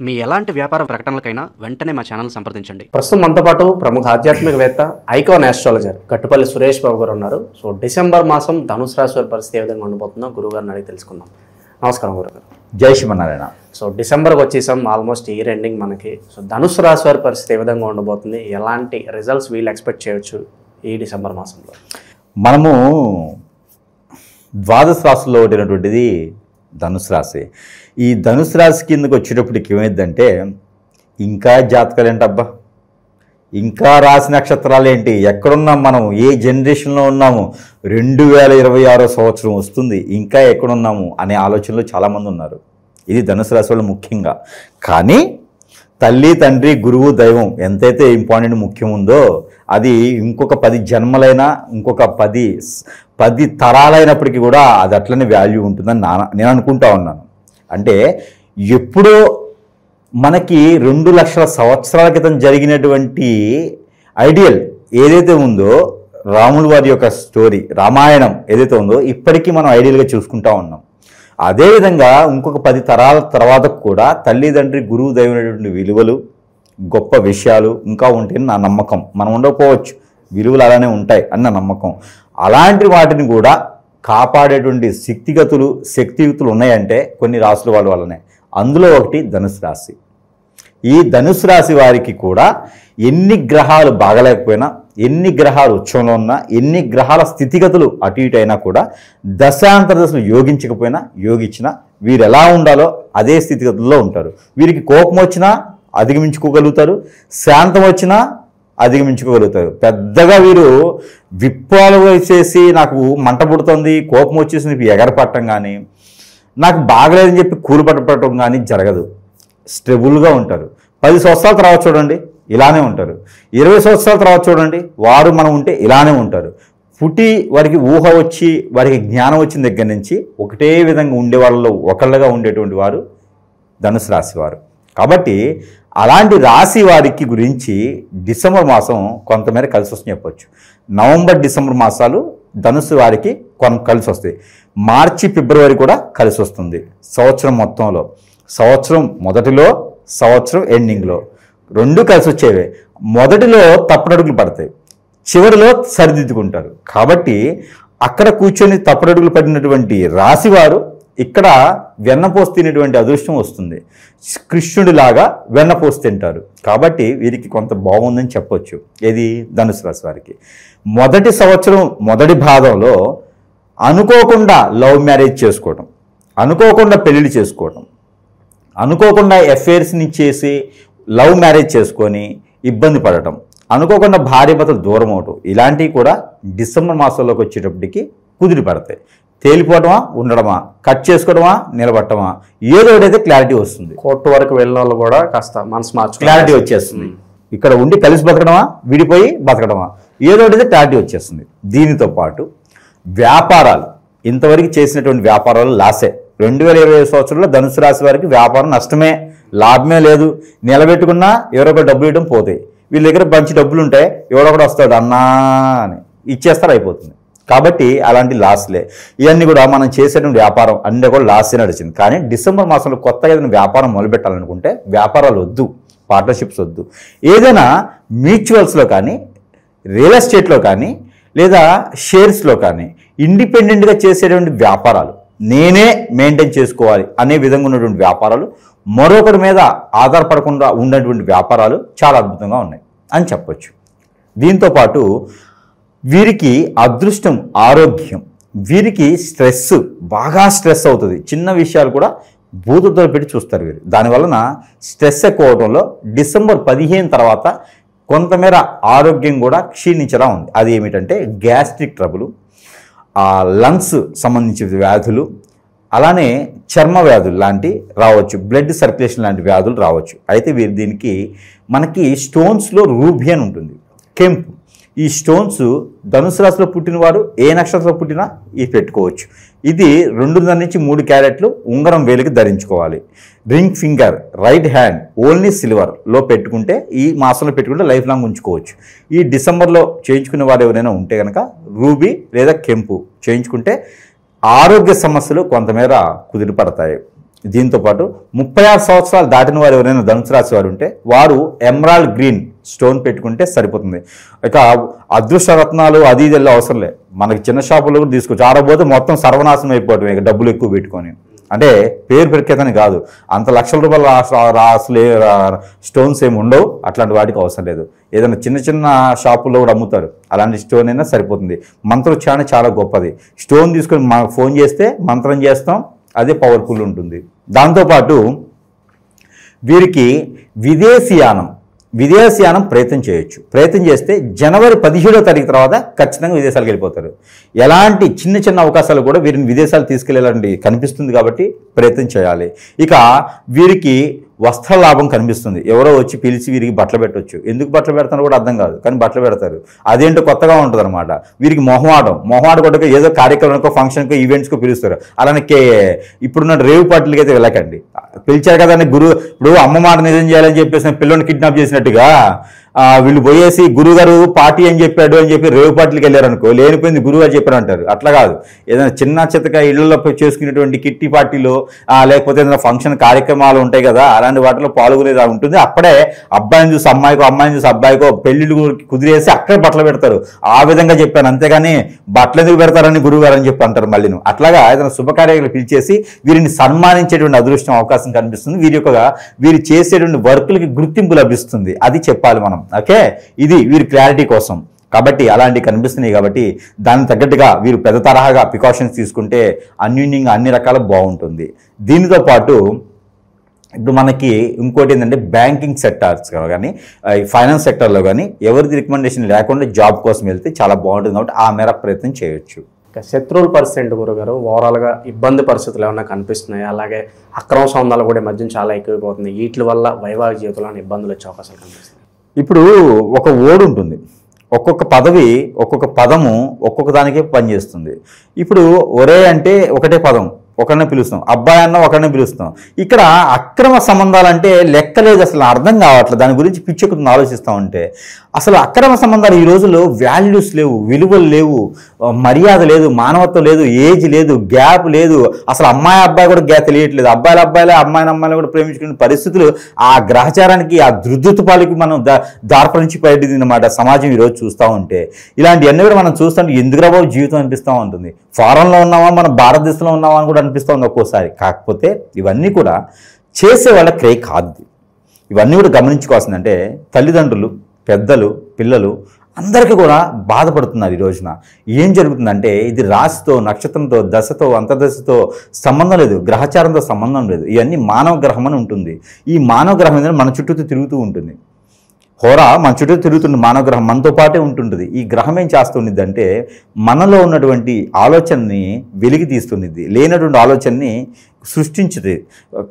మీ ఎలాంటి వ్యాపార ప్రకటనలకైనా వెంటనే మా ఛానల్ సంప్రదించండి. ప్రస్తుతం మనతో పాటు ప్రముఖ ఆధ్యాత్మికవేత్త ఐకాన్ ఆస్ట్రాలజర్ కట్టుపల్లి సురేష్ బాబు గారు ఉన్నారు. సో డిసెంబర్ మాసం ధనుసు రాశి వారి పరిస్థితి ఏ విధంగా ఉండబోతుందో గురువుగారిని అడిగి తెలుసుకుందాం. నమస్కారం గురుగారు. జై శ్రీమన్నారాయణ. సో డిసెంబర్కి వచ్చేసాం, ఆల్మోస్ట్ ఇయర్ ఎండింగ్ మనకి. సో ధనుసు రాశి వారి పరిస్థితి ఏ విధంగా ఉండబోతుంది, ఎలాంటి రిజల్ట్స్ వీళ్ళు ఎక్స్పెక్ట్ చేయొచ్చు ఈ డిసెంబర్ మాసంలో? మనము ద్వాదశ రాశుల్లో ఒకటినటువంటిది ధనుసు రాశి. ఈ ధనుసు రాశి కిందకు వచ్చేటప్పటికి ఏమైందంటే, ఇంకా జాతకాలు ఏంటబ్బా, ఇంకా రాశి నక్షత్రాలు ఏంటి, ఎక్కడున్నాం మనం, ఏ జనరేషన్లో ఉన్నాము, 2026 సంవత్సరం వస్తుంది, ఇంకా ఎక్కడున్నాము అనే ఆలోచనలో చాలామంది ఉన్నారు. ఇది ధనుసు రాశి వాళ్ళు ముఖ్యంగా. కానీ తల్లి, తండ్రి, గురువు, దైవం ఎంతైతే ఇంపార్టెంట్ ముఖ్యం ఉందో అది ఇంకొక 10 జన్మలైనా, ఇంకొక 10 తరాలైనప్పటికీ కూడా అది అట్లనే వాల్యూ ఉంటుందని నేను అనుకుంటా ఉన్నాను. అంటే ఎప్పుడో మనకి 2 లక్షల సంవత్సరాల క్రితం జరిగినటువంటి ఐడియల్ ఏదైతే ఉందో, రాముల వారి యొక్క స్టోరీ, రామాయణం ఏదైతే ఉందో ఇప్పటికీ మనం ఐడియల్గా చూసుకుంటా ఉన్నాం. అదేవిధంగా ఇంకొక 10 తరాల తర్వాత కూడా తల్లిదండ్రి, గురువు, దైవమైనటువంటి విలువలు, గొప్ప విషయాలు ఇంకా ఉంటాయని నా నమ్మకం. మనం ఉండకపోవచ్చు, విలువలు అలానే ఉంటాయి అని నా నమ్మకం. అలాంటి వాటిని కూడా కాపాడేటువంటి శక్తియుక్తులు ఉన్నాయంటే కొన్ని రాశుల వాళ్ళ వల్లనే. అందులో ఒకటి ధనుసు రాశి. ఈ ధనుసు రాశి వారికి కూడా ఎన్ని గ్రహాలు బాగలేకపోయినా, ఎన్ని గ్రహాలు ఉచ్చంలో ఉన్నా, ఎన్ని గ్రహాల స్థితిగతులు అటు ఇటు అయినా కూడా, దశాంతర దశలు యోగించకపోయినా యోగించినా వీరు ఎలా ఉండాలో అదే స్థితిగతుల్లో ఉంటారు. వీరికి కోపం వచ్చినా అధిగమించుకోగలుగుతారు, శాంతం వచ్చినా అధిగమించుకోగలుగుతారు. పెద్దగా వీరు విప్పాలు చేసి నాకు మంట పుడుతుంది, కోపం వచ్చేసి నీకు ఎగరపట్టడం కానీ, నాకు బాగలేదని చెప్పి కూలి పట్టడం కానీ జరగదు. స్టెబుల్గా ఉంటారు. 10 సంవత్సరాల తర్వాత చూడండి ఇలానే ఉంటారు. 20 సంవత్సరాల తర్వాత చూడండి వారు మనం ఉంటే ఇలానే ఉంటారు. పుట్టి వారికి ఊహ వచ్చి వారికి జ్ఞానం వచ్చిన దగ్గర నుంచి ఒకటే విధంగా ఉండే వాళ్ళలో ఒకళ్ళగా ఉండేటువంటి వారు ధనుసు రాశి వారు. కాబట్టి అలాంటి రాశి వారికి గురించి డిసెంబర్ మాసం కొంతమేర కలిసి వస్తుంది చెప్పొచ్చు. నవంబర్, డిసెంబర్ మాసాలు ధనుసు వారికి కలిసి వస్తాయి. మార్చి, ఫిబ్రవరి కూడా కలిసి వస్తుంది. సంవత్సరం మొత్తంలో, సంవత్సరం మొదటిలో, సంవత్సరం ఎండింగ్లో 2 కలిసి వచ్చేవే. మొదటిలో తప్పుడడుగులు పడతాయి, చివరిలో సరిదిద్దుకుంటారు. కాబట్టి అక్కడ కూర్చొని తప్పుడడుగులు పడినటువంటి రాశివారు ఇక్కడ వెన్నపోసి తినేటువంటి అదృష్టం వస్తుంది. కృష్ణుడిలాగా వెన్నపోసి తింటారు. కాబట్టి వీరికి కొంత బాగుందని చెప్పొచ్చు. ఏది ధనుసు రాశి వారికి మొదటి సంవత్సరం మొదటి భాగంలో అనుకోకుండా లవ్ మ్యారేజ్ చేసుకోవటం, అనుకోకుండా పెళ్ళిళ్ళు చేసుకోవటం, అనుకోకుండా ఎఫైర్స్ని చేసి లవ్ మ్యారేజ్ చేసుకొని ఇబ్బంది పడటం, అనుకోకుండా భార్యాభర్తలు దూరం అవటం, ఇలాంటివి కూడా డిసెంబర్ మాసంలోకి వచ్చేటప్పటికి కుదిరి పడతాయి. తేలిపోవడమా, ఉండడమా, కట్ చేసుకోవడమా, నిలబట్టమా, ఏదో ఒకటైతే క్లారిటీ వస్తుంది. కోర్టు వరకు వెళ్ళిన వాళ్ళు కూడా కాస్త మనసు మార్చు క్లారిటీ వచ్చేస్తుంది. ఇక్కడ ఉండి కలిసి బతకడమా, విడిపోయి బతకడమా, ఏదో ఒకటైతే క్లారిటీ వచ్చేస్తుంది. దీనితో పాటు వ్యాపారాలు, ఇంతవరకు చేసినటువంటి వ్యాపారాలు లాసే. 2020 సంవత్సరంలో ధనుసు రాశి వారికి వ్యాపారం నష్టమే, లాభమే లేదు. నిలబెట్టుకున్నా ఎవరొక డబ్బులు ఇవ్వడం పోతాయి. వీళ్ళ దగ్గర మంచి డబ్బులు ఉంటాయి, ఎవరొకడు వస్తాడు అన్నా అని ఇచ్చేస్తారు, అయిపోతుంది. కాబట్టి అలాంటి లాస్లే. ఇవన్నీ కూడా మనం చేసేటువంటి వ్యాపారం అన్నీ కూడా లాసే నడిచింది. కానీ డిసెంబర్ మాసంలో కొత్తగా ఏదైనా వ్యాపారం మొదలుపెట్టాలనుకుంటే వ్యాపారాలు వద్దు, పార్ట్నర్షిప్స్ వద్దు. ఏదైనా మ్యూచువల్స్లో కానీ, రియల్ ఎస్టేట్లో కానీ, లేదా షేర్స్లో కానీ ఇండిపెండెంట్గా చేసేటువంటి వ్యాపారాలు, నేనే మెయింటైన్ చేసుకోవాలి అనే విధంగా ఉన్నటువంటి వ్యాపారాలు, మరొకరి మీద ఆధారపడకుండా ఉన్నటువంటి వ్యాపారాలు చాలా అద్భుతంగా ఉన్నాయి అని చెప్పొచ్చు. దీంతోపాటు వీరికి అదృష్టం, ఆరోగ్యం, వీరికి స్ట్రెస్, బాగా స్ట్రెస్ అవుతుంది. చిన్న విషయాలు కూడా భూతతో పెట్టి చూస్తారు వీరు. దానివలన స్ట్రెస్ ఎక్కువ అవడంలో డిసెంబర్ 15 తర్వాత కొంతమేర ఆరోగ్యం కూడా క్షీణించడం ఉంది. అది ఏమిటంటే గ్యాస్ట్రిక్ ట్రబుల్, లంగ్స్ సంబంధించిన వ్యాధులు, అలానే చర్మ వ్యాధులు లాంటి రావచ్చు, బ్లడ్ సర్క్యులేషన్ లాంటి వ్యాధులు రావచ్చు. అయితే వీరు దీనికి మనకి స్టోన్స్లో రూబీ అని ఉంటుంది, కెంపు. ఈ స్టోన్స్ ధనుసు రాశిలో పుట్టిన వారు ఏ నక్షత్రంలో పుట్టినా ఇది పెట్టుకోవచ్చు. ఇది 2.5 నుంచి 3 క్యారెట్లు ఉంగరం వేలికి ధరించుకోవాలి. Ring finger, right hand only సిల్వర్లో పెట్టుకుంటే, ఈ మాసంలో పెట్టుకుంటే లైఫ్ లాంగ్ ఉంచుకోవచ్చు. ఈ డిసెంబర్లో చేయించుకునే వారు ఎవరైనా ఉంటే కనుక రూబీ లేదా కెంపు చేయించుకుంటే ఆరోగ్య సమస్యలు కొంతమేర కుదిరిపడతాయి. దీంతోపాటు 36 సంవత్సరాలు దాటిన వారు ఎవరైనా ధనుసు రాశి వారు ఉంటే వారు ఎమరాల్డ్ గ్రీన్ స్టోన్ పెట్టుకుంటే సరిపోతుంది. ఇక అదృష్ట రత్నాలు అది ఇది అవసరం లేదు, మనకి చిన్న షాపులో కూడా తీసుకోవచ్చు. ఆడబోతే మొత్తం సర్వనాశనం అయిపోవటం, ఇక డబ్బులు ఎక్కువ పెట్టుకొని. అంటే పేరు ప్రఖ్యాతని కాదు, అంత లక్షల రూపాయల రాసులే స్టోన్స్ ఏమి ఉండవు, అట్లాంటి వాటికి అవసరం లేదు. ఏదైనా చిన్న చిన్న షాపుల్లో కూడా అమ్ముతారు, అలాంటి స్టోన్ అయినా సరిపోతుంది. మంత్రోచ్చారణ చాలా గొప్పది. స్టోన్ తీసుకొని మనకు ఫోన్ చేస్తే మంత్రం చేస్తాం, అదే పవర్ఫుల్ ఉంటుంది. దాంతోపాటు వీరికి విదేశీయానం ప్రయత్నం చేయొచ్చు. ప్రయత్నం చేస్తే జనవరి 17వ తారీఖు తర్వాత ఖచ్చితంగా విదేశాలకు వెళ్ళిపోతారు. ఎలాంటి చిన్న చిన్న అవకాశాలు కూడా వీరిని విదేశాలు తీసుకెళ్లాలంటే కనిపిస్తుంది, కాబట్టి ప్రయత్నం చేయాలి. ఇక వీరికి వస్త్ర లాభం కనిపిస్తుంది. ఎవరో వచ్చి పిలిచి వీరికి బట్టలు పెట్టవచ్చు. ఎందుకు బట్టలు పెడతారో కూడా అర్థం కాదు, కానీ బట్టలు పెడతారు. అదేంటో కొత్తగా ఉంటుంది అనమాట. వీరికి మొహమాటం కొట్టక ఏదో కార్యక్రమానికో ఫంక్షన్కో ఈవెంట్స్కో పిలుస్తారు. అలానే ఇప్పుడున్న రేవు పార్టీలకి అయితే వెళ్ళకండి. పిలిచారు కదా అని ఇప్పుడు అమ్మ మాట నిజం చేయాలని చెప్పేసి పిల్లల్ని కిడ్నాప్ చేసినట్టుగా వీళ్ళు పోయేసి గురుగారు పార్టీ అని చెప్పాడు అని చెప్పి రేవు పార్టీలకు వెళ్ళారనుకో, లేనిపోయింది గురుగారు చెప్పారు అంటారు. అట్లా కాదు, ఏదైనా చిన్న చిత్తగా ఇళ్లలో చేసుకునేటువంటి కిట్టి పార్టీలో లేకపోతే ఏదైనా ఫంక్షన్ కార్యక్రమాలు ఉంటాయి కదా, అలాంటి వాటిలో పాల్గొనేది ఉంటుంది. అప్పుడే అబ్బాయిని చూసి అమ్మాయికో, అమ్మాయిని చూసి అబ్బాయికో పెళ్లిళ్ళు కుదిరేసి అక్కడ బట్టలు పెడతారు. ఆ విధంగా చెప్పాను, అంతేగాని బట్టలు ఎందుకు పెడతారని గురుగారు అని చెప్పి అంటారు మళ్ళీ. అట్లాగా ఏదైనా శుభకార్యాలు పిలిచేసి వీరిని సన్మానించేటువంటి అదృష్టం అవకాశం కనిపిస్తుంది. వీరు చేసేటువంటి వర్కులకి గుర్తింపు లభిస్తుంది. అది చెప్పాలి మనం. ఓకే, ఇది వీరి క్లారిటీ కోసం. కాబట్టి అలాంటివి కనిపిస్తున్నాయి. కాబట్టి దానికి తగ్గట్టుగా వీరు పెద్ద తరహాగా ప్రికాషన్స్ తీసుకుంటే అన్యూన్యంగా అన్ని రకాల బాగుంటుంది. దీనితో పాటు ఇప్పుడు మనకి ఇంకోటి ఏంటంటే బ్యాంకింగ్ సెక్టార్స్ కానీ ఫైనాన్స్ సెక్టర్లో కానీ ఎవరిది రికమెండేషన్ లేకుండా జాబ్ కోసం వెళ్తే చాలా బాగుంటుంది. కాబట్టి ఆ మేర ప్రయత్నం చేయొచ్చు. శత్రువుల పరిస్థితి గురుగారు, ఓవరాల్గా ఇబ్బంది పరిస్థితులు ఏమైనా కనిపిస్తున్నాయి? అలాగే అక్రమ సంబంధాలు కూడా మధ్య చాలా ఎక్కువైపోతుంది. వీటి వల్ల వైవాహిక జీవితంలో ఇబ్బందులు వచ్చే అవకాశాలు కనిపిస్తున్నాయి. ఇప్పుడు ఒక ఓడు ఉంటుంది, ఒక్కొక్క పదవి ఒక్కొక్క పదము ఒక్కొక్క దానికే పనిచేస్తుంది. ఇప్పుడు ఒరే అంటే ఒకటే పదం, ఒకరినే పిలుస్తాం. అబ్బాయి అన్న ఒకరినే పిలుస్తాం. ఇక్కడ అక్రమ సంబంధాలు అంటే లెక్కలేదు, అసలు అర్థం కావట్లేదు. దాని గురించి పిచ్చెక్కుతుంది ఆలోచిస్తూ ఉంటే. అసలు అక్రమ సంబంధాలు ఈ రోజుల్లో వాల్యూస్ లేవు, విలువలు లేవు, మర్యాద లేదు, మానవత్వం లేదు, ఏజ్ లేదు, గ్యాప్ లేదు. అసలు అమ్మాయి అబ్బాయి కూడా గ్యాప్ తెలియట్లేదు. అబ్బాయిలే అమ్మాయిని కూడా ప్రేమించుకునే పరిస్థితులు ఆ గ్రహచారానికి, ఆ ధృతుపాలకి మనం దార్పరించి పడింది అన్నమాట సమాజం ఈరోజు చూస్తూ ఉంటే. ఇలాంటివన్నీ కూడా మనం చూస్తుంటే ఎందుకు రాబో జీవితం అనిపిస్తూ ఉంటుంది. ఫారెన్లో ఉన్నామా, మన భారతదేశంలో ఉన్నామా అని కూడా అనిపిస్తూ ఉంది ఒక్కోసారి. కాకపోతే ఇవన్నీ కూడా చేసే వాళ్ళ క్రే కాదు. ఇవన్నీ కూడా గమనించుకోవాల్సిందంటే తల్లిదండ్రులు, పెద్దలు, పిల్లలు అందరికీ కూడా బాధపడుతున్నారు. ఈ రోజున ఏం జరుగుతుందంటే ఇది రాశితో, నక్షత్రంతో, దశతో, అంతర్దశతో సంబంధం లేదు, గ్రహచారంతో సంబంధం లేదు. ఇవన్నీ మానవ గ్రహం అని ఉంటుంది. ఈ మానవ గ్రహం అనేది మన చుట్టూ తిరుగుతూ ఉంటుంది. హోరా మన చుట్టూ తిరుగుతున్న మానవ గ్రహం మనతో పాటే ఉంటుంటుంది. ఈ గ్రహం ఏం చేస్తున్నది అంటే మనలో ఉన్నటువంటి ఆలోచనని వెలికి తీస్తున్నది, లేనటువంటి ఆలోచనని సృష్టించుతుంది,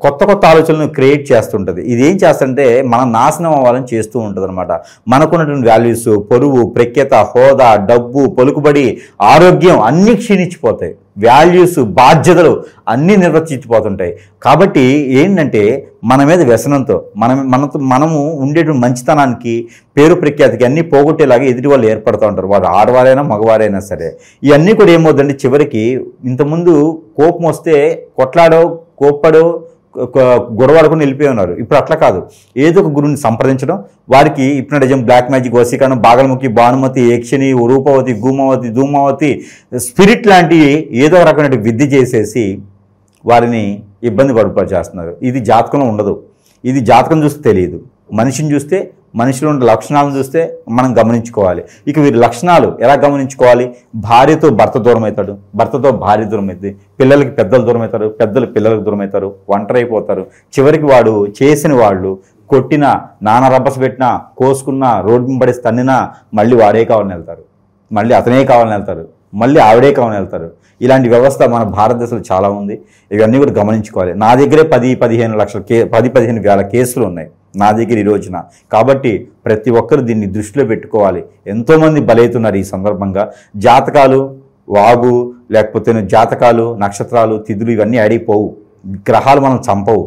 కొత్త ఆలోచనలను క్రియేట్ చేస్తుంటుంది. ఇది ఏం చేస్తుంటే మనం నాశనం అవ్వాలని చేస్తూ ఉంటుంది అనమాట. మనకున్నటువంటి వాల్యూస్, పొరుగు, ప్రఖ్యత, హోదా, డబ్బు, పలుకుబడి, ఆరోగ్యం అన్నీ క్షీణించిపోతాయి. వాల్యూస్, బాధ్యతలు అన్నీ నిర్వర్తించిపోతుంటాయి. కాబట్టి ఏంటంటే మన మీద వ్యసనంతో మనము ఉండేటువంటి మంచితనానికి, పేరు ప్రఖ్యాతికి అన్నీ పోగొట్టేలాగా ఎదుటి వాళ్ళు ఏర్పడుతూ ఉంటారు. వారు ఆడవారైనా మగవారైనా సరే. ఇవన్నీ కూడా ఏమవుతుందంటే చివరికి ఇంతకుముందు కోపం వస్తే కొట్లాడో, కోప్పడో, గొడవడుకుని వెళ్ళిపోయి ఉన్నారు. ఇప్పుడు అట్లా కాదు, ఏదో ఒక గురువుని సంప్రదించడం, వారికి హిప్నటిజం, బ్లాక్ మ్యాజిక్, వశీకరణం, బాగలముఖి, భానుమతి, యక్షిణి, రూపవతి, గుమవతి, ధూమవతి, స్పిరిట్ లాంటివి ఏదో రకమైన విద్య చేసేసి వారిని ఇబ్బంది పడిచేస్తున్నారు. ఇది జాతకంలో ఉండదు. ఇది జాతకం చూస్తే తెలియదు. మనిషిని చూస్తే, మనిషిలో ఉండే లక్షణాలను చూస్తే మనం గమనించుకోవాలి. ఇక వీరి లక్షణాలు ఎలా గమనించుకోవాలి? భార్యతో భర్త దూరం అవుతాడు, భర్తతో భార్య దూరం అవుతుంది, పిల్లలకి పెద్దలు దూరం అవుతారు, పెద్దలు పిల్లలకు దూరం అవుతారు, ఒంటరైపోతారు. చివరికి వాడు చేసిన వాళ్ళు కొట్టినా, నాన్న రబ్బస్ పెట్టినా, కోసుకున్నా, రోడ్డు పడేసి తన్నినా మళ్ళీ వాడే కావాలని వెళ్తారు, మళ్ళీ అతనే కావాలని వెళ్తారు, మళ్ళీ ఆవిడే కావాలని వెళ్తారు. ఇలాంటి వ్యవస్థ మన భారతదేశంలో చాలా ఉంది. ఇవన్నీ కూడా గమనించుకోవాలి. నా దగ్గరే 10-15 లక్షల 10-15 వేల కేసులు ఉన్నాయి నా దగ్గర ఈ రోజున. కాబట్టి ప్రతి ఒక్కరు దీన్ని దృష్టిలో పెట్టుకోవాలి. ఎంతోమంది బలవుతున్నారు ఈ సందర్భంగా. జాతకాలు వాగు, లేకపోతే జాతకాలు, నక్షత్రాలు, తిథులు ఇవన్నీ ఆడిపోవు. గ్రహాలు మనం చంపవు,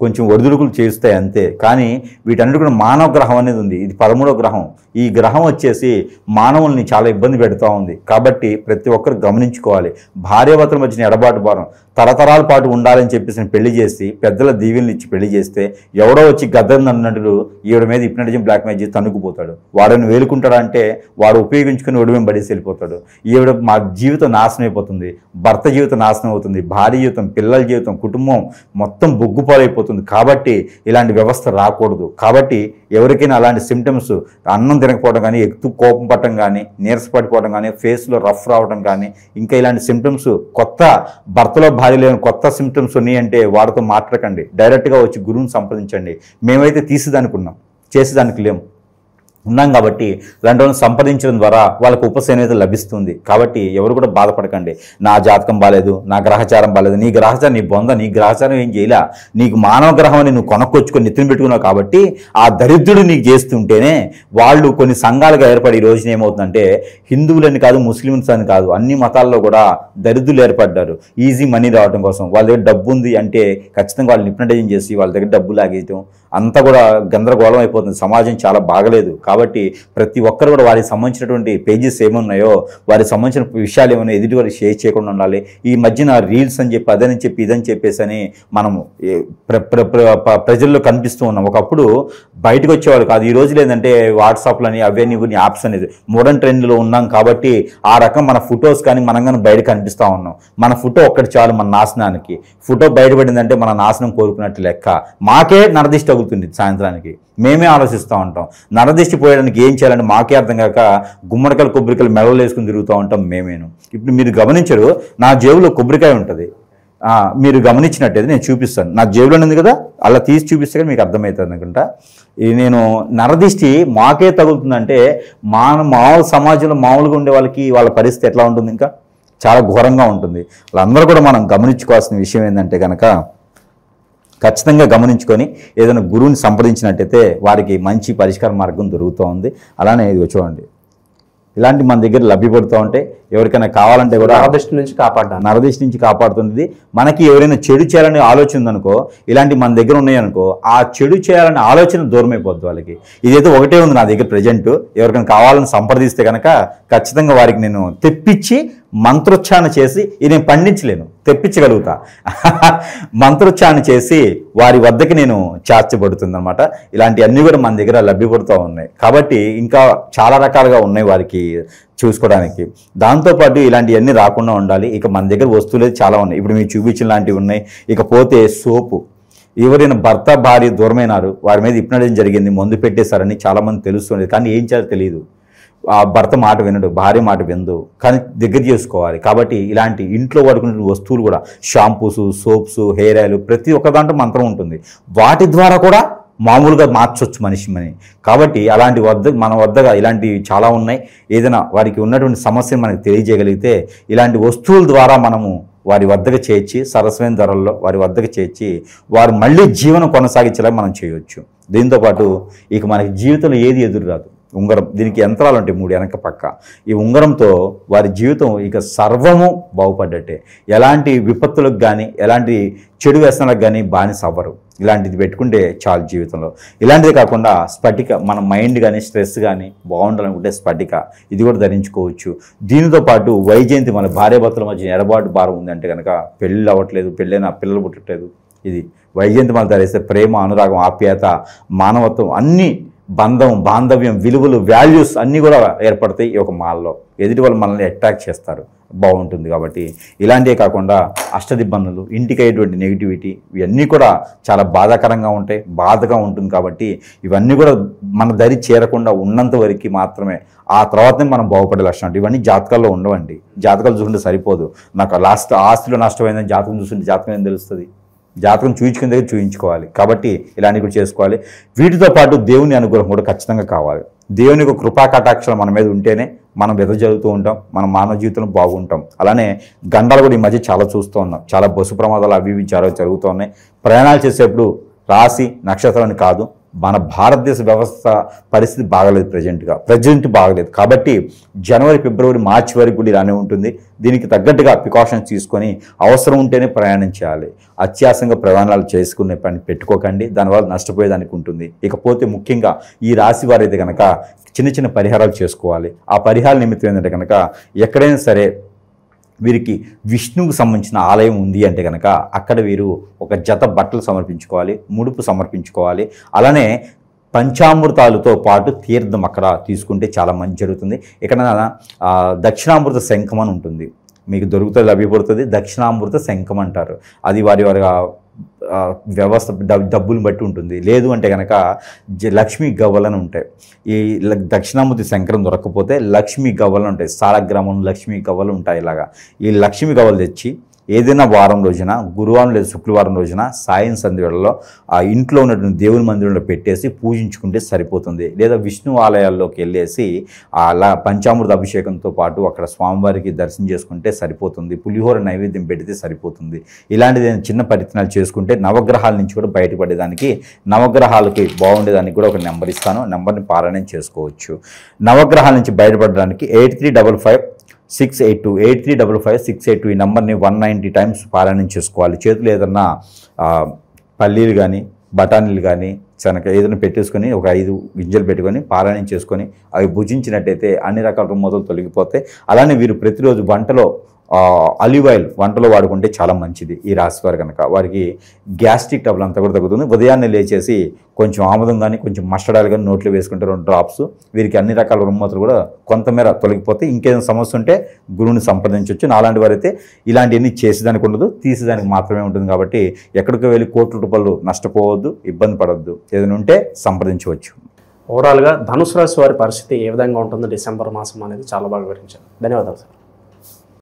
కొంచెం ఒడిదుడుకులు చేస్తాయి అంతే. కానీ వీటన్నిటి కూడా మానవ గ్రహం అనేది ఉంది. ఇది 13వ గ్రహం. ఈ గ్రహం వచ్చేసి మానవుల్ని చాలా ఇబ్బంది పెడుతూ ఉంది. కాబట్టి ప్రతి ఒక్కరు గమనించుకోవాలి. భార్యాభర్తల మధ్యన ఎడబాటు భారం తరతరాల పాటు ఉండాలని చెప్పేసి పెళ్లి చేసి పెద్దల దీవెనలు ఇచ్చి పెళ్లి చేస్తే ఎవడో వచ్చి గద్దరు అన్నట్లు ఈవిడ మీద హిప్నటిజం బ్లాక్ మ్యాజిక్ తన్నుకుపోతాడు. వాడని వేలుకుంటాడా అంటే వాడు ఉపయోగించుకుని ఒడిమేం పడేసి వెళ్ళిపోతాడు. ఈవిడ మా జీవితం నాశనం అయిపోతుంది, భర్త జీవితం నాశనం అవుతుంది, భార్య జీవితం, పిల్లల జీవితం, కుటుంబం మొత్తం బొగ్గుపాలైపోతుంది. కాబట్టి ఇలాంటి వ్యవస్థ రాకూడదు. కాబట్టి ఎవరికైనా అలాంటి సిమ్టమ్స్ అన్నం తినకపోవడం కానీ, ఎక్కువ కోపం పట్టడం కానీ, నీరసపడిపోవడం కానీ, ఫేస్లో రఫ్ రావడం కానీ, ఇంకా ఇలాంటి సిమ్టమ్స్ కొత్త భర్తలో భార్య లేని కొత్త సిమ్టమ్స్ ఉన్నాయంటే వాడితో మాట్లాడకండి. డైరెక్ట్గా వచ్చి గురువుని సంప్రదించండి. మేమైతే తీసేదానుకున్నాం, చేసేదానికి లేము ఉన్నాం. కాబట్టి ఇలాంటి వాళ్ళని సంప్రదించడం ద్వారా వాళ్ళకు ఉపశమనం అయితే లభిస్తుంది. కాబట్టి ఎవరు కూడా బాధపడకండి. నా జాతకం బాలేదు, నా గ్రహచారం బాలేదు. నీ గ్రహచారం నీ బొంద, నీ గ్రహచారం ఏం చేయలే. నీకు మానవ గ్రహం అని నువ్వు కొనుక్కొచ్చుకొని నెత్తిన పెట్టుకున్నావు. కాబట్టి ఆ దరిద్రుడు నీకు చేస్తుంటేనే వాళ్ళు కొన్ని సంఘాలుగా ఏర్పడి ఈ రోజున ఏమవుతుందంటే హిందువులని కాదు, ముస్లిమ్స్ అని కాదు, అన్ని మతాల్లో కూడా దరిద్రులు ఏర్పడ్డారు. ఈజీ మనీ రావడం కోసం వాళ్ళ దగ్గర డబ్బు ఉంది అంటే ఖచ్చితంగా వాళ్ళు హిప్నటైజేషన్ చేసి వాళ్ళ దగ్గర డబ్బు లాగేయటం అంతా కూడా గందరగోళం అయిపోతుంది. సమాజం చాలా బాగలేదు. కాబట్టి ప్రతి ఒక్కరు కూడా వారికి సంబంధించినటువంటి పేజెస్ ఏమున్నాయో వారికి సంబంధించిన విషయాలు ఏమైనా ఎదుటి వారికి షేర్ చేయకుండా ఉండాలి. ఈ మధ్యన రీల్స్ అని చెప్పి అదని చెప్పి ఇదని చెప్పేసి అని మనము ప్రజల్లో కనిపిస్తూ ఉన్నాం. ఒకప్పుడు బయటకు వచ్చేవాళ్ళు కాదు. ఈ రోజులు ఏంటంటే వాట్సాప్లని అవన్నీ కొన్ని యాప్స్ అనేది మోడర్న్ ట్రెండ్లో ఉన్నాం. కాబట్టి ఆ రకం మన ఫొటోస్ కానీ మనం కానీ బయట కనిపిస్తూ ఉన్నాం. మన ఫోటో ఒక్కటి చాలు మన నాశనానికి. ఫోటో బయటపడిందంటే మన నాశనం కోరుకున్నట్టు లెక్క. మాకే నరదిష్టి తగులుతుంది సాయంత్రానికి. మేమే ఆలోచిస్తూ ఉంటాం నరదిష్టి పోయడానికి ఏం చేయాలంటే మాకే అర్థం కాక గుమ్మడికాయలు కొబ్బరికాయలు మెడలు వేసుకుని తిరుగుతూ ఉంటాం మేమేను. ఇప్పుడు మీరు గమనించరు, నా జేబులో కొబ్బరికాయ ఉంటుంది. మీరు గమనించినట్టయితే నేను చూపిస్తాను. నా జేబులో ఉంది కదా, అలా తీసి చూపిస్తే కానీ మీకు అర్థమవుతుంది అనుకుంటా. ఇది నేను నరదిష్టి మాకే తగులుతుందంటే మామూలు సమాజంలో మామూలుగా ఉండే వాళ్ళ పరిస్థితి ఎట్లా ఉంటుంది? ఇంకా చాలా ఘోరంగా ఉంటుంది. వాళ్ళందరూ కూడా మనం గమనించుకోవాల్సిన విషయం ఏంటంటే కనుక ఖచ్చితంగా గమనించుకొని ఏదైనా గురువుని సంప్రదించినట్టయితే వారికి మంచి పరిష్కార మార్గం దొరుకుతూ ఉంది. అలానే ఇది చూడండి, ఇలాంటి మన దగ్గర లభ్యపడుతూ ఉంటే ఎవరికైనా కావాలంటే కూడా నరదిష్టి నుంచి కాపాడుతుంది. మనకి ఎవరైనా చెడు చేయాలనే ఆలోచన ఉందనుకో, ఇలాంటి మన దగ్గర ఉన్నాయనుకో, ఆ చెడు చేయాలనే ఆలోచన దూరం అయిపోద్ది వాళ్ళకి. ఇదైతే ఒకటే ఉంది నా దగ్గర ప్రజెంట్. ఎవరికైనా కావాలని సంప్రదిస్తే కనుక ఖచ్చితంగా వారికి నేను తెప్పించి మంత్రోచ్చారణ చేసి, ఇది నేను పండించలేను, తెప్పించగలుగుతా. మంత్రోచ్చారణ చేసి వారి వద్దకి నేను చేర్చబడుతుంది అనమాట. ఇలాంటివన్నీ కూడా మన దగ్గర లభ్యపడుతూ ఉన్నాయి. కాబట్టి ఇంకా చాలా రకాలుగా ఉన్నాయి వారికి చూసుకోవడానికి. దాంతోపాటు ఇలాంటివన్నీ రాకుండా ఉండాలి. ఇక మన దగ్గర వస్తువులు చాలా ఉన్నాయి. ఇప్పుడు మీరు చూపించిన లాంటివి ఉన్నాయి. ఇకపోతే సోపు, ఎవరైనా భర్త భార్య దూరమైనారు, వారి మీద హిప్నటైజేషన్ జరిగింది, మందు పెట్టేశారని చాలామంది తెలుస్తుంది. కానీ ఏం చేయాలో తెలియదు. ఆ భర్త మాట వినడు, భార్య మాట వినదు, కానీ దగ్గర చేసుకోవాలి. కాబట్టి ఇలాంటి ఇంట్లో వాడుకునే వస్తువులు కూడా షాంపూస్, సోప్స్, హెయిర్ ఆయిల్, ప్రతి ఒక్క దాంట్లో మంత్రం ఉంటుంది. వాటి ద్వారా కూడా మామూలుగా మార్చొచ్చు మనిషిని. కాబట్టి అలాంటి మన వద్దగా ఇలాంటివి చాలా ఉన్నాయి. ఏదైనా వారికి ఉన్నటువంటి సమస్యను మనకు తెలియజేయగలిగితే ఇలాంటి వస్తువుల ద్వారా మనము వారి వద్దకు చేర్చి సరసమైన ధరల్లో వారి వద్దకు చేర్చి వారు మళ్ళీ జీవనం కొనసాగించేలా మనం చేయవచ్చు. దీంతోపాటు ఇక మనకి జీవితంలో ఏది ఎదురు రాదు. ఉంగరం, దీనికి యంత్రాలు ఉంటాయి 3 వెనక పక్క. ఈ ఉంగరంతో వారి జీవితం ఇక సర్వము బాగుపడ్డట్టే. ఎలాంటి విపత్తులకు కానీ ఎలాంటి చెడు వ్యసనాలకు కానీ బానిస అవ్వరు. ఇలాంటిది పెట్టుకుంటే చాలు జీవితంలో. ఇలాంటిదే కాకుండా స్ఫటిక, మన మైండ్ కానీ స్ట్రెస్ కానీ బాగుండాలనుకుంటే స్ఫటిక, ఇది కూడా ధరించుకోవచ్చు. దీనితో పాటు వైజయంతి, మన భార్యాభర్తల మధ్య ఎడబాటు భారం ఉందంటే కనుక పెళ్ళి అవ్వట్లేదు, పెళ్ళైనా పిల్లలు పుట్టట్లేదు, ఇది వైజయంతి మనం ధరిస్తే ప్రేమ, అనురాగం, ఆప్యాయత, మానవత్వం, అన్నీ బంధం, బాంధవ్యం, విలువలు, వాల్యూస్ అన్నీ కూడా ఏర్పడతాయి ఈ ఒక మాల్లో. ఎదుటి వాళ్ళు మనల్ని అట్రాక్ట్ చేస్తారు, బాగుంటుంది. కాబట్టి ఇలాంటివే కాకుండా అష్టదిబ్బందులు, ఇంటికి అయ్యేటువంటి నెగిటివిటీ, ఇవన్నీ కూడా చాలా బాధాకరంగా ఉంటాయి, బాధగా ఉంటుంది. కాబట్టి ఇవన్నీ కూడా మన దరి చేరకుండా ఉన్నంత వరకు మాత్రమే ఆ తర్వాతనే మనం బాగుపడే లక్షణం. ఇవన్నీ జాతకాల్లో ఉండవండి. జాతకాలు చూసుకుంటే సరిపోదు. నాకు లాస్ట్ ఆస్తిలో నష్టమైందని జాతకం చూస్తుంటే జాతకం ఏం తెలుస్తుంది? జాతకం చూయించుకునే దగ్గర చూయించుకోవాలి. కాబట్టి ఇలాంటివి కూడా చేసుకోవాలి. వీటితో పాటు దేవుని అనుగ్రహం కూడా ఖచ్చితంగా కావాలి. దేవుని యొక్క కృపా కటాక్షలు మన మీద ఉంటేనే మనం వెదజల్లుతూ ఉంటాం, మన మానవ జీవితంలో బాగుంటాం. అలానే గండాలు కూడా ఈ మధ్య చాలా చూస్తూ ఉన్నాం. చాలా బస్సు ప్రమాదాలు అవి ఇవి చాలా జరుగుతూ ఉన్నాయి. ప్రయాణాలు చేసేప్పుడు రాశి నక్షత్రాన్ని కాదు, మన భారతదేశ వ్యవస్థ పరిస్థితి బాగలేదు ప్రజెంట్ బాగలేదు. కాబట్టి జనవరి, ఫిబ్రవరి, మార్చి వరకు కూడా ఇలానే ఉంటుంది. దీనికి తగ్గట్టుగా ప్రికాషన్స్ తీసుకొని అవసరం ఉంటేనే ప్రయాణం చేయాలి. అత్యాసంగా ప్రయాణాలు చేసుకునే పని పెట్టుకోకండి, దానివల్ల నష్టపోయేదానికి ఉంటుంది. ఇకపోతే ముఖ్యంగా ఈ రాశి వారైతే కనుక చిన్న చిన్న పరిహారాలు చేసుకోవాలి. ఆ పరిహార నిమిత్తం ఏంటంటే కనుక ఎక్కడైనా సరే వీరికి విష్ణువుకు సంబంధించిన ఆలయం ఉంది అంటే కనుక అక్కడ వీరు ఒక జత బట్టలు సమర్పించుకోవాలి, ముడుపు సమర్పించుకోవాలి. అలానే పంచామృతాలతో పాటు తీర్థం అక్కడ తీసుకుంటే చాలా మంచి జరుగుతుంది. ఇక్కడ దక్షిణామృత శంఖం అని ఉంటుంది, మీకు దొరుకుతుంది, లభ్యపడుతుంది. దక్షిణామృత శంఖం అంటారు. అది వారి వ్యవస్థ డబ్బులు బట్టి ఉంటుంది. లేదు అంటే కనుక లక్ష్మీ గవ్వలను ఉంటాయి. ఈ దక్షిణామూర్తి శంకరం దొరకకపోతే లక్ష్మీ గవ్వలు ఉంటాయి. సాలగ్రామం లక్ష్మీ గవ్వలు ఉంటాయి. ఇలాగా ఈ లక్ష్మీ గవ్వలు తెచ్చి ఏదైనా వారం రోజున, గురువారం లేదా శుక్రవారం రోజున సాయం సంధ్య వేళలో ఆ ఇంట్లో ఉన్నటువంటి దేవుని మందిరంలో పెట్టేసి పూజించుకుంటే సరిపోతుంది. లేదా విష్ణు ఆలయాల్లోకి వెళ్ళేసి అలా పంచామృత అభిషేకంతో పాటు అక్కడ స్వామివారికి దర్శనం చేసుకుంటే సరిపోతుంది. పులిహోర నైవేద్యం పెడితే సరిపోతుంది. ఇలాంటిది చిన్న పరిత్నాలు చేసుకుంటే నవగ్రహాల నుంచి కూడా బయటపడేదానికి, నవగ్రహాలకి బాగుండేదానికి కూడా ఒక నెంబర్ ఇస్తాను, నెంబర్ని పారాయణం చేసుకోవచ్చు. నవగ్రహాల నుంచి బయటపడడానికి 8355-682 ఈ నెంబర్ని 190 టైమ్స్ పారాయణం చేసుకోవాలి. చేతులు ఏదన్నా పల్లీలు కానీ, బఠానీలు కానీ, శనగ ఏదైనా పెట్టేసుకొని ఒక 5 గింజలు పెట్టుకొని పారాయణం చేసుకొని అవి భుజించినట్టయితే అన్ని రకాల రుగ్మతలు తొలగిపోతాయి. అలానే వీరు ప్రతిరోజు వంటలో ఆలివ్ ఆయిల్ వంటలో వాడుకుంటే చాలా మంచిది. ఈ రాశి వారు కనుక వారికి గ్యాస్ట్రిక్ ట్రబుల్ అంతా కూడా తగ్గుతుంది. ఉదయాన్నే లేచేసి కొంచెం ఆముదం కానీ, కొంచెం మస్టర్డ్ ఆయిల్ కానీ నోట్లో వేసుకుంటే 2 డ్రాప్స్ వీరికి అన్ని రకాల రుగ్మతలు కూడా కొంతమేర తొలగిపోతాయి. ఇంకేదైనా సమస్య ఉంటే గురువుని సంప్రదించవచ్చు. నాలాంటి వారైతే ఇలాంటివన్నీ చేసేదానికి ఉండదు, తీసేదానికి మాత్రమే ఉంటుంది. కాబట్టి ఎక్కడికి వెళ్ళి కోట్ల రూపాయలు నష్టపోవద్దు, ఇబ్బంది పడవద్దు. ఏదైనా ఉంటే సంప్రదించవచ్చు. ఓవరాల్గా ధనుసు రాశి వారి పరిస్థితి ఏ విధంగా ఉంటుందో డిసెంబర్ మాసం అనేది చాలా బాగా వివరించారు. ధన్యవాదాలు సార్.